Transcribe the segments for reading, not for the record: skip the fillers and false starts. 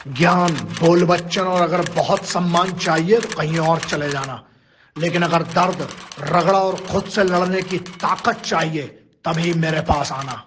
ज्ञान, बोल बच्चन और अगर बहुत सम्मान चाहिए तो कहीं और चले जाना, लेकिन अगर दर्द, रगड़ा और खुद से लड़ने की ताकत चाहिए तभी मेरे पास आना।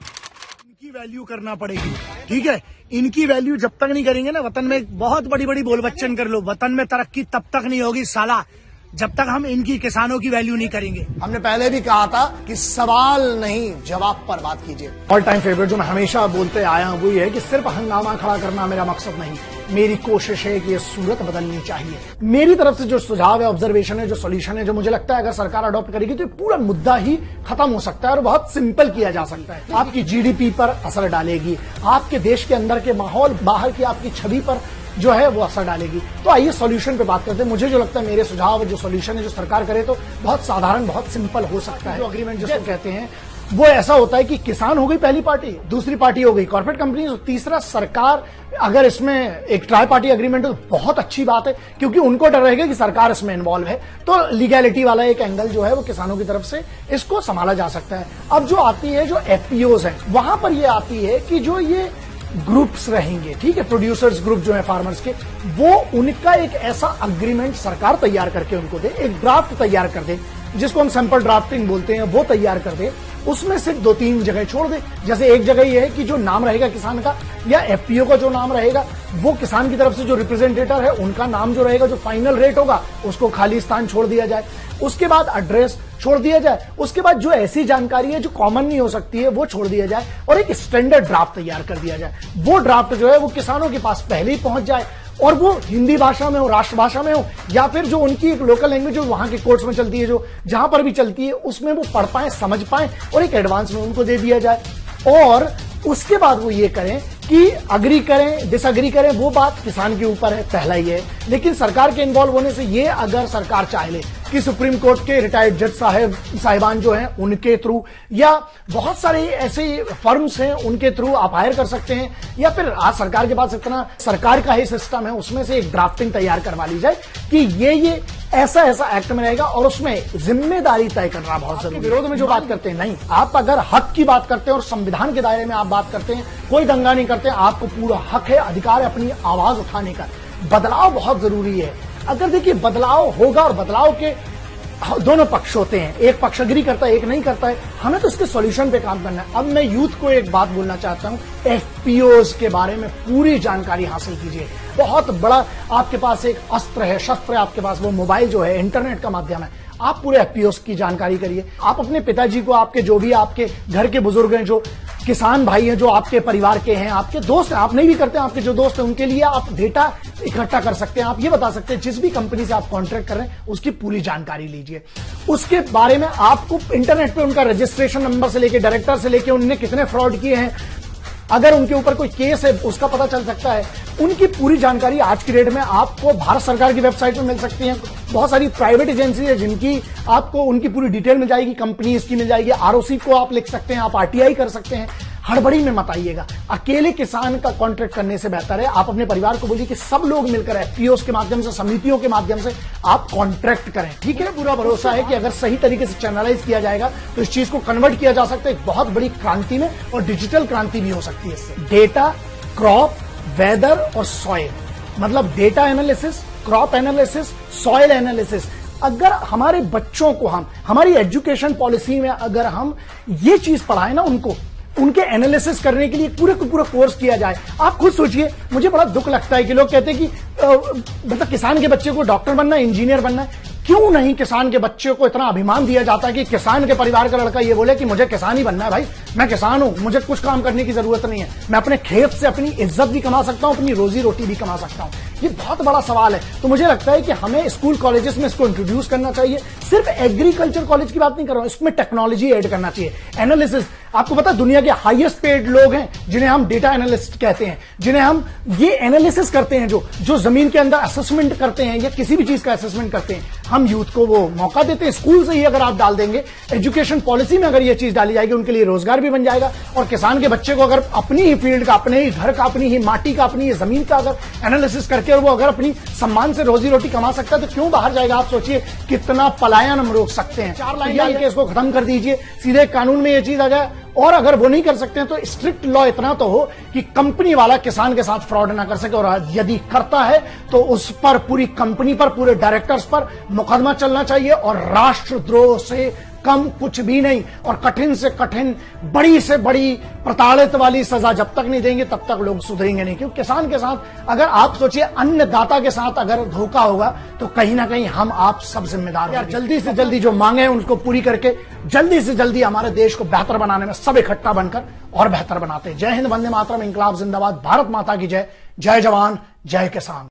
इनकी वैल्यू करना पड़ेगी, ठीक है। इनकी वैल्यू जब तक नहीं करेंगे ना, वतन में बहुत बड़ी बड़ी बोल बच्चन कर लो, वतन में तरक्की तब तक नहीं होगी साला, जब तक हम इनकी किसानों की वैल्यू नहीं करेंगे। हमने पहले भी कहा था कि सवाल नहीं जवाब पर बात कीजिए। ऑल टाइम फेवरेट जो मैं हमेशा बोलते आया हूं वो ये है कि सिर्फ हंगामा खड़ा करना मेरा मकसद नहीं, मेरी कोशिश है कि ये सूरत बदलनी चाहिए। मेरी तरफ से जो सुझाव है, ऑब्जर्वेशन है, जो सॉल्यूशन है, जो मुझे लगता है अगर सरकार अडॉप्ट करेगी तो पूरा मुद्दा ही खत्म हो सकता है और बहुत सिंपल किया जा सकता है। आपकी जीडीपी पर असर डालेगी, आपके देश के अंदर के माहौल, बाहर की आपकी छवि पर जो है वो असर डालेगी। तो आइए सॉल्यूशन पे बात करते हैं। मुझे जो लगता है, मेरे सुझाव जो सॉल्यूशन है जो सरकार करे तो बहुत साधारण, बहुत सिंपल हो सकता है। जो अग्रीमेंट जिसको कहते हैं वो ऐसा होता है कि किसान हो गई पहली पार्टी, दूसरी पार्टी हो गई कॉर्पोरेट कंपनी, तीसरा सरकार। अगर इसमें एक ट्राई पार्टी अग्रीमेंट है तो बहुत अच्छी बात है, क्योंकि उनको डर रहेगा कि सरकार इसमें इन्वॉल्व है, तो लीगैलिटी वाला एक एंगल जो है वो किसानों की तरफ से इसको संभाला जा सकता है। अब जो आती है, जो एफपीओज है, वहां पर ये आती है कि जो ये ग्रुप्स रहेंगे, ठीक है, प्रोड्यूसर्स ग्रुप जो है फार्मर्स के, वो उनका एक ऐसा अग्रीमेंट सरकार तैयार करके उनको दे, एक ड्राफ्ट तैयार कर दे, जिसको हम सैंपल ड्राफ्टिंग बोलते हैं, वो तैयार कर दे। उसमें सिर्फ 2-3 जगह छोड़ दे। जैसे एक जगह ये है कि जो नाम रहेगा किसान का या एफपीओ का जो नाम रहेगा, वो किसान की तरफ से जो रिप्रेजेंटेटर है उनका नाम जो रहेगा, जो फाइनल रेट होगा उसको खाली स्थान छोड़ दिया जाए। उसके बाद एड्रेस छोड़ दिया जाए। उसके बाद जो ऐसी जानकारी है जो कॉमन नहीं हो सकती है वो छोड़ दिया जाए और एक स्टैंडर्ड ड्राफ्ट तैयार कर दिया जाए। वो ड्राफ्ट जो है वो किसानों के पास पहले ही पहुंच जाए, और वो हिंदी भाषा में हो, राष्ट्रभाषा में हो, या फिर जो उनकी एक लोकल लैंग्वेज जो वहां के कोर्ट्स में चलती है, जो जहां पर भी चलती है, उसमें वो पढ़ पाए, समझ पाए और एक एडवांस में उनको दे दिया जाए। और उसके बाद वो ये करें कि अग्री करें, डिसअग्री करें, वो बात किसान के ऊपर है, पहला ही है। लेकिन सरकार के इन्वॉल्व होने से ये अगर सरकार चाहे ले कि सुप्रीम कोर्ट के रिटायर्ड जज साहिबान जो हैं उनके थ्रू, या बहुत सारे ऐसे फर्म्स हैं उनके थ्रू आप हायर कर सकते हैं, या फिर आज सरकार के पास इतना सरकार का ही सिस्टम है, उसमें से एक ड्राफ्टिंग तैयार करवा ली जाए कि ये ऐसा एक्ट में रहेगा और उसमें जिम्मेदारी तय करना बहुत जरूरी है। विरोध में जो बात करते हैं, नहीं, आप अगर हक की बात करते हैं और संविधान के दायरे में आप बात करते हैं, कोई दंगा नहीं करते हैं, आपको पूरा हक है, अधिकार है अपनी आवाज उठाने का। बदलाव बहुत जरूरी है। अगर देखिए बदलाव होगा और बदलाव के दोनों पक्ष होते हैं, एक पक्ष अग्री करता है, एक नहीं करता है, हमें तो इसके सॉल्यूशन पे काम करना है। अब मैं यूथ को एक बात बोलना चाहता हूं, एफपीओज के बारे में पूरी जानकारी हासिल कीजिए। बहुत बड़ा आपके पास एक अस्त्र है, शस्त्र है आपके पास, वो मोबाइल जो है, इंटरनेट का माध्यम है। आप पूरे एफपीओज की जानकारी करिए। आप अपने पिताजी को, आपके जो भी आपके घर के बुजुर्ग हैं, जो किसान भाई हैं, जो आपके परिवार के हैं, आपके दोस्त हैं, आप नहीं भी करते हैं, आपके जो दोस्त हैं उनके लिए आप डेटा इकट्ठा कर सकते हैं। आप ये बता सकते हैं जिस भी कंपनी से आप कॉन्ट्रैक्ट कर रहे हैं उसकी पूरी जानकारी लीजिए। उसके बारे में आपको इंटरनेट पे उनका रजिस्ट्रेशन नंबर से लेके, डायरेक्टर से लेके, उन्होंने कितने फ्रॉड किए हैं, अगर उनके ऊपर कोई केस है उसका पता चल सकता है। उनकी पूरी जानकारी आज की डेट में आपको भारत सरकार की वेबसाइट पर मिल सकती है। बहुत सारी प्राइवेट एजेंसी है जिनकी आपको उनकी पूरी डिटेल मिल जाएगी, कंपनी इसकी मिल जाएगी, आरओसी को आप लिख सकते हैं, आप आरटीआई कर सकते हैं। हड़बड़ी में मत आइएगा। अकेले किसान का कॉन्ट्रैक्ट करने से बेहतर है आप अपने परिवार को बोलिए कि सब लोग मिलकर एफपीओस के माध्यम से, समितियों के माध्यम से आप कॉन्ट्रैक्ट करें, ठीक है। पूरा भरोसा है कि अगर सही तरीके से चैनलाइज किया जाएगा तो इस चीज को कन्वर्ट किया जा सकता है एक बहुत बड़ी क्रांति में, और डिजिटल क्रांति भी हो सकती है इससे। डेटा, क्रॉप, वेदर और सॉइल, मतलब data analysis, crop analysis, soil analysis. अगर हमारे बच्चों को हम हमारी एजुकेशन पॉलिसी में अगर हम ये चीज पढ़ाएं ना, उनको उनके एनालिसिस करने के लिए पूरे को पूरा कोर्स किया जाए। आप खुद सोचिए, मुझे बड़ा दुख लगता है कि लोग कहते हैं कि मतलब किसान के बच्चे को डॉक्टर बनना है, इंजीनियर बनना है। क्यों नहीं किसान के बच्चे को इतना अभिमान दिया जाता है कि किसान के परिवार का लड़का ये बोले कि मुझे किसान ही बनना है, भाई मैं किसान हूं, मुझे कुछ काम करने की जरूरत नहीं है, मैं अपने खेत से अपनी इज्जत भी कमा सकता हूं, अपनी रोजी रोटी भी कमा सकता हूं। ये बहुत बड़ा सवाल है। तो मुझे लगता है कि हमें स्कूल कॉलेजेस में इसको इंट्रोड्यूस करना चाहिए। सिर्फ एग्रीकल्चर कॉलेज की बात नहीं कर रहा हूं, इसमें टेक्नोलॉजी ऐड करना चाहिए। एनालिसिस, आपको पता है दुनिया के हाईएस्ट पेड लोग हैं जिन्हें हम डेटा एनालिस्ट कहते हैं, जिन्हें हम ये एनालिसिस करते हैं, जो जमीन के अंदर असेसमेंट करते हैं या किसी भी चीज का असेसमेंट करते हैं। हम यूथ को वो मौका देते हैं। स्कूल से ही अगर आप डाल देंगे, एजुकेशन पॉलिसी में अगर ये चीज डाली जाएगी, उनके लिए रोजगार भी बन जाएगा। और किसान के बच्चे को अगर अपनी ही फील्ड का, अपने ही घर का, अपनी ही माटी का, अपनी ही जमीन का अगर एनालिसिस करके और वो अगर अपनी सम्मान से रोजी रोटी कमा सकता है तो क्यों बाहर जाएगा। आप सोचिए कितना पलायन हम रोक सकते हैं। 4 लाइन डाल के इसको खत्म कर दीजिए, सीधे कानून में ये चीज आ जाए और अगर वो नहीं कर सकते हैं तो स्ट्रिक्ट लॉ इतना तो हो कि कंपनी वाला किसान के साथ फ्रॉड ना कर सके, और यदि करता है तो उस पर, पूरी कंपनी पर, पूरे डायरेक्टर्स पर मुकदमा चलना चाहिए, और राष्ट्रद्रोह से कम कुछ भी नहीं। और कठिन से कठिन, बड़ी से बड़ी प्रताड़ित वाली सजा जब तक नहीं देंगे तब तक लोग सुधरेंगे नहीं। क्योंकि किसान के साथ, अगर आप सोचिए अन्नदाता के साथ अगर धोखा होगा तो कहीं ना कहीं हम आप सब जिम्मेदार हैं। जल्दी से जल्दी जो मांगे हैं उनको पूरी करके जल्दी से जल्दी हमारे देश को बेहतर बनाने में सब इकट्ठा बनकर और बेहतर बनाते हैं। जय हिंद, वंदे मातरम, इंकलाब जिंदाबाद, भारत माता की जय, जय जवान जय किसान।